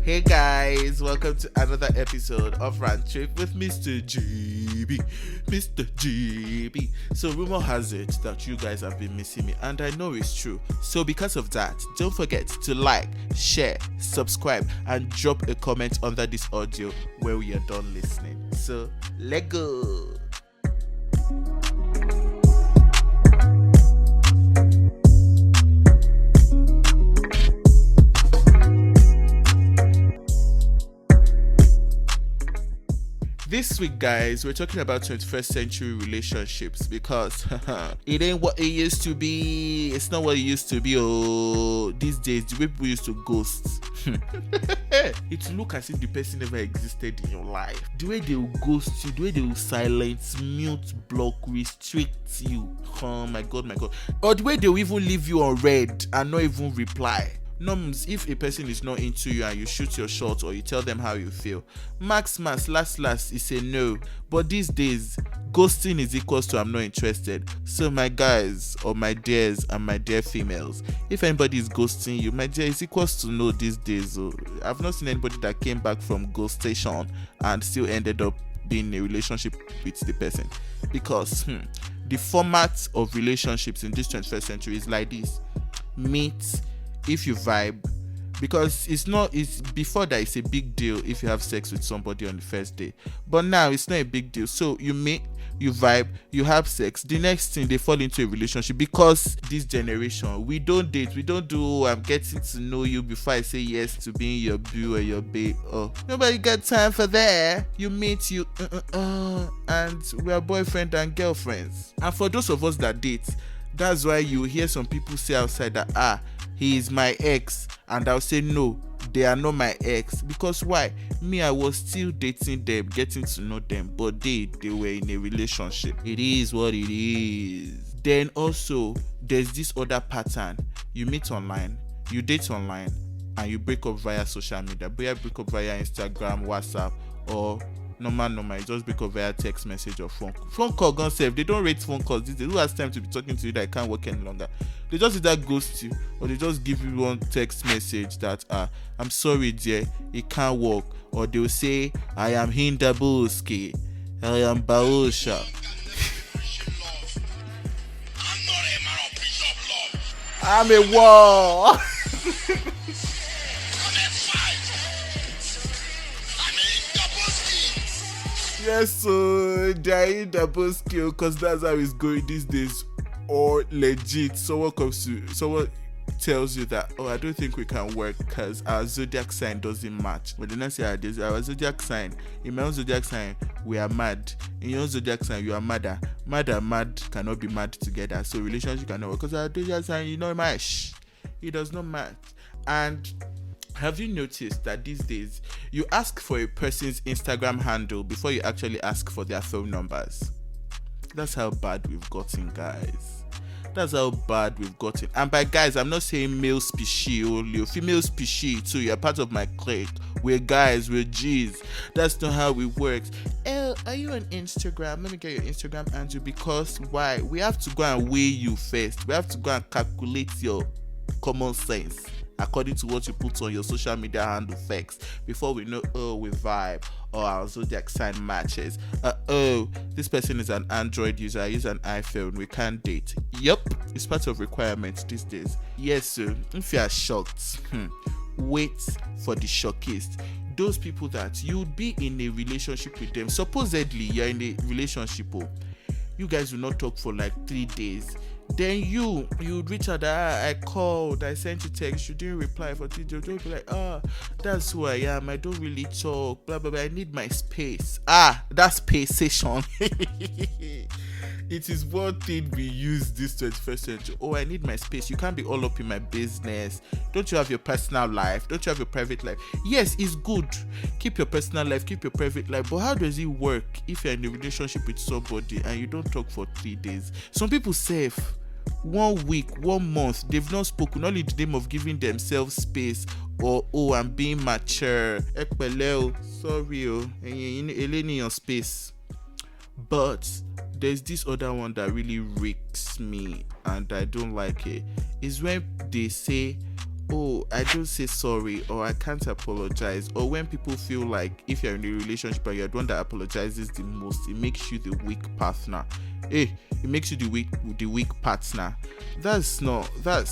Hey guys, welcome to another episode of RantTrip with Mr Gb. Mr Gb. So rumor has it that you guys have been missing me, and I know it's true. So because of that, don't forget to like, share, subscribe, and drop a comment under this audio where we are done listening. So let's go. This week, guys, we're talking about 21st century relationships because it ain't what it used to be. It's not what it used to be. Oh, these days, the way people used to ghost. It look as if the person never existed in your life. The way they will ghost you, the way they will silence, mute, block, restrict you. Oh my god, my god. Or the way they will even leave you on red and not even reply. Norms, if a person is not into you and you shoot your shot or you tell them how you feel, last is a no. But these days, ghosting is equals to I'm not interested. So my guys or my dears and my dear females, if anybody is ghosting you, my dear, is equals to no these days. I've not seen anybody that came back from ghost station and still ended up being in a relationship with the person. Because the format of relationships in this 21st century is like this. Meet, if you vibe, because it's before that it's a big deal if you have sex with somebody on the first day, but now it's not a big deal. So you meet, you vibe, you have sex, the next thing they fall into a relationship. Because this generation, we don't date, we don't do I'm getting to know you before I say yes to being your boo or your babe. Oh, nobody got time for that. You meet, you and we are boyfriend and girlfriends. And for those of us that date, that's why you hear some people say outside that he is my ex, and I'll say no, they are not my ex. Because why? Me, I was still dating them, getting to know them, but they were in a relationship. It is what it is. Then also there's this other pattern. You meet online, you date online, and you break up via social media. But you break up via Instagram, WhatsApp, or normal, you just break up via text message or phone call. Gone safe. They don't rate phone calls these days. Who has time to be talking to you that I can't work any longer? They just either ghost you, or they just give you one text message that I'm sorry dear, it can't work. Or they'll say I am Hindabuski, I am Baosha. I'm a war. Yes, so they're in the bus skill because that's how it's going these days. Or legit, someone tells you that, I don't think we can work because our zodiac sign doesn't match. But then I say our zodiac sign, in my own zodiac sign, we are mad. In your own zodiac sign, you are madder. Mad and mad cannot be mad together. So relationship cannot work because our zodiac sign, match. It does not match. And have you noticed that these days you ask for a person's Instagram handle before you actually ask for their phone numbers? That's how bad we've gotten, guys. That's how bad we've gotten. And by guys, I'm not saying male species only, female species too. You're part of my clique. We're guys, we're G's. That's not how it works. Are you on Instagram? Let me get your Instagram handle. Because why? We have to go and weigh you first. We have to go and calculate your common sense according to what you put on your social media handle facts before we know we vibe or our zodiac sign matches. This person is an Android user, I use an iPhone, we can't date. Yep, it's part of requirements these days. Yes, sir. If you are shocked, wait for the shockist. Those people that you'd be in a relationship with them, supposedly you're in a relationship, you guys will not talk for like 3 days. Then you reach out that I called, I sent you text, you didn't reply for 3 days. Don't be like, that's who I am, I don't really talk, blah blah blah, I need my space. That's space session. It is one thing we use this 21st century. I need my space. You can't be all up in my business. Don't you have your personal life? Don't you have your private life? Yes, it's good. Keep your personal life, keep your private life. But how does it work if you're in a relationship with somebody and you don't talk for 3 days? Some people say 1 week, 1 month, they've not spoken, only in the name of giving themselves space or I'm being mature. Sorry, your space. But there's this other one that really reeks me and I don't like it. Is when they say oh, I don't say sorry, or I can't apologize, or when people feel like if you're in a relationship and you're the one that apologizes the most, it makes you the weak partner. It makes you the weak partner. That's not right.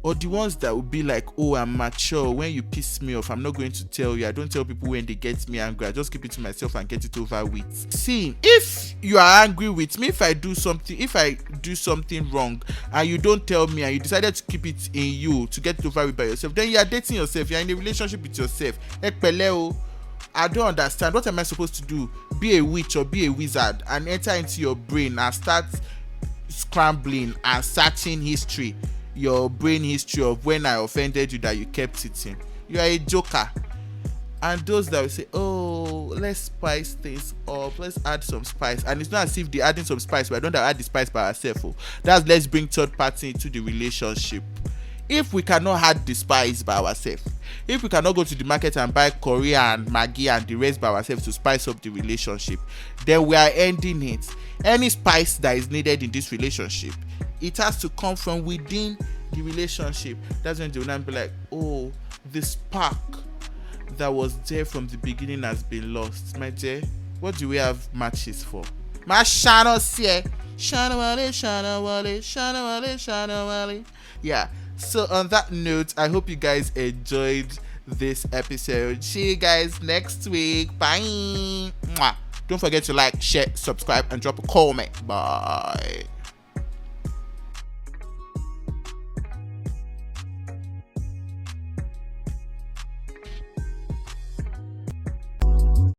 Or the ones that would be like, oh, I'm mature. When you piss me off, I'm not going to tell you. I don't tell people when they get me angry. I just keep it to myself and get it over with. See, if you are angry with me, if I do something wrong and you don't tell me and you decided to keep it in you to get it over with by yourself, then you are dating yourself. You're in a relationship with yourself. I don't understand. What am I supposed to do? Be a witch or be a wizard and enter into your brain and start scrambling and searching your brain history of when I offended you that you kept it in. You are a joker. And those that will say, oh, let's spice things up, let's add some spice, and it's not as if they're adding some spice, but I don't add the spice by ourselves. Oh. That's let's bring third party into the relationship. If we cannot add the spice by ourselves, if we cannot go to the market and buy Korea and Maggi and the rest by ourselves to spice up the relationship, then we are ending it. Any spice that is needed in this relationship, it has to come from within the relationship. That's when they will not be like, oh, the spark that was there from the beginning has been lost. My dear, what do we have matches for? My shadows here. Yeah. So on that note, I hope you guys enjoyed this episode. See you guys next week. Bye. Mwah. Don't forget to like, share, subscribe, and drop a comment. Bye.